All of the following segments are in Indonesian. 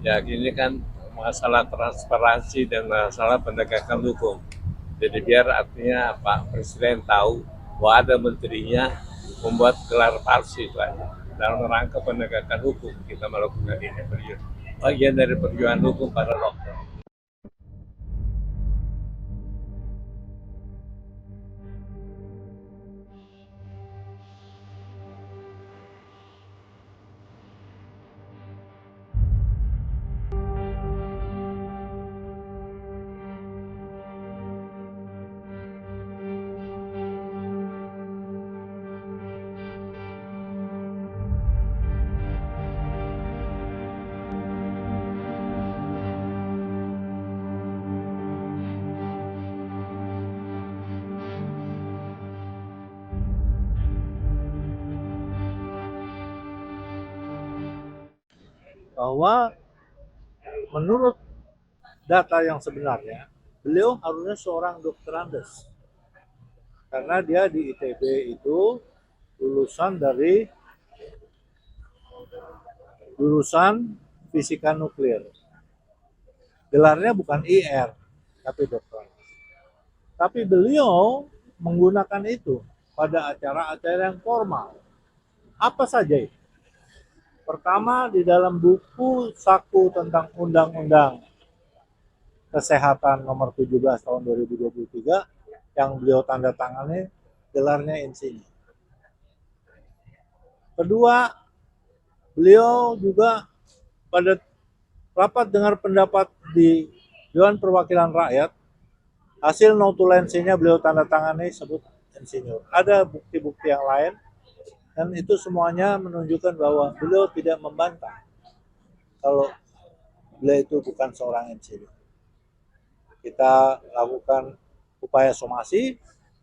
Ya, ini kan masalah transparansi dan masalah penegakan hukum. Jadi biar artinya Pak Presiden tahu bahwa ada menterinya membuat gelar palsu itu aja. Dalam rangka penegakan hukum kita melakukan ini bagian dari perjuangan hukum para dokter. Bahwa menurut data yang sebenarnya, beliau harusnya seorang dokter Andes. Karena dia di ITB itu lulusan dari fisika nuklir. Gelarnya bukan IR, tapi dokter. Tapi beliau menggunakan itu pada acara-acara yang formal. Apa saja itu? Pertama, di dalam buku saku tentang Undang-Undang Kesehatan nomor 17 tahun 2023 yang beliau tanda tangani, gelarnya insinyur. Kedua, beliau juga pada rapat dengar pendapat di Dewan Perwakilan Rakyat, hasil notulensinya beliau tanda tangani sebut insinyur. Ada bukti-bukti yang lain, dan itu semuanya menunjukkan bahwa beliau tidak membantah kalau beliau itu bukan seorang insinyur. Kita lakukan upaya somasi,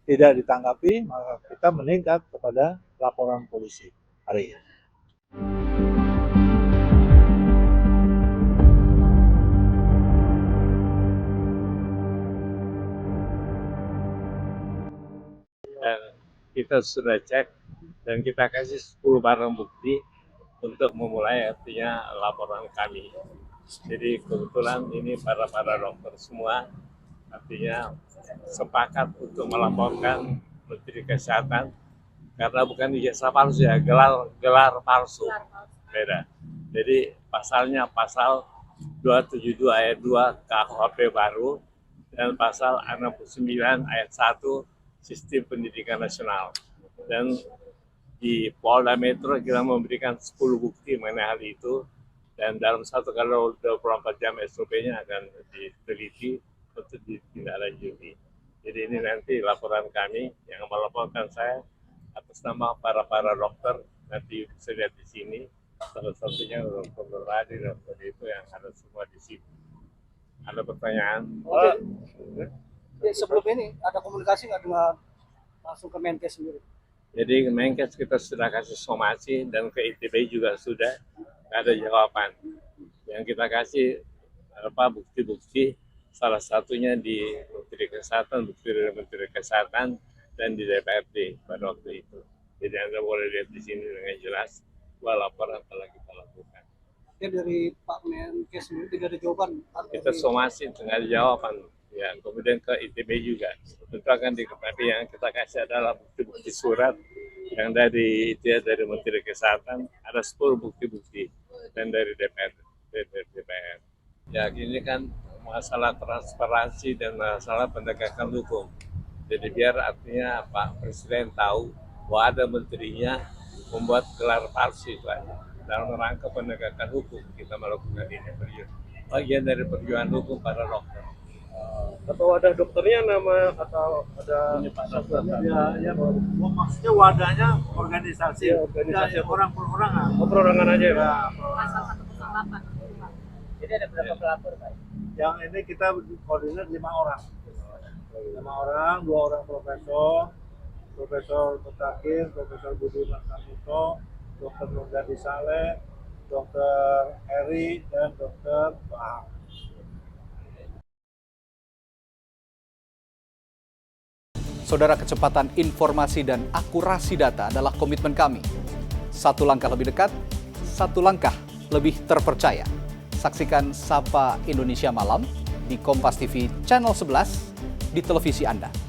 tidak ditanggapi, maka kita meningkat kepada laporan polisi hari ini. Dan kita sudah cek dan kita kasih 10 barang bukti untuk memulai artinya laporan kami. Jadi kebetulan ini para dokter semua artinya sepakat untuk melaporkan Menteri Kesehatan karena bukan ijazah palsu ya, gelar palsu beda. Jadi pasalnya pasal 272 ayat 2 KUHP baru dan pasal 69 ayat 1 Sistem Pendidikan Nasional. Dan di Polda Metro kita memberikan 10 bukti mengenai hal itu, dan dalam 1x24 jam SOP-nya akan diteliti untuk ditindaklanjuti. Jadi ini nanti laporan kami yang melaporkan saya atas nama para dokter, nanti bisa lihat di sini, salah satunya Dr. Nuradi, dokter itu yang ada semua di sini. Ada pertanyaan? Sebelum ini ada komunikasi nggak dengan langsung ke Menkes sendiri? Jadi Menkes kita sudah kasih somasi dan ke ITB juga sudah ada jawaban. Yang kita kasih bukti-bukti, salah satunya di Menteri Kesehatan, bukti dari Menteri Kesehatan dan di DPRD pada waktu itu. Jadi Anda boleh lihat di sini dengan jelas bahwa laporan telah kita lakukan. Ya, dari Pak Menkes sendiri tidak ada jawaban. Kita somasi dengan jawaban. Ya, kemudian ke ITB juga. Tentu akan diketahui yang kita kasih adalah bukti-bukti surat yang dari Menteri Kesehatan, ada 10 bukti-bukti, dan dari DPR. Ya, ini kan masalah transparansi dan masalah penegakan hukum. Jadi biar artinya Pak Presiden tahu bahwa ada menterinya membuat gelar palsu itu aja. Dalam rangka penegakan hukum kita melakukan ini bagian dari perjuangan hukum para dokter. Atau ada dokternya nama atau ada Ya, maksudnya wadahnya organisasi, ya, organisasi orang perorangan. perorangan aja ya. Pasal 108. Jadi ada berapa pelapor, Pak? Yang ini kita koordinir 5 orang. 2 orang Profesor Mutakin, Profesor Budi Marsamuto, Dr. Nurgadi Saleh, Dr. Eri, dan Dr. Bahar. Saudara, kecepatan informasi dan akurasi data adalah komitmen kami. Satu langkah lebih dekat, satu langkah lebih terpercaya. Saksikan Sapa Indonesia Malam di Kompas TV Channel 11 di televisi Anda.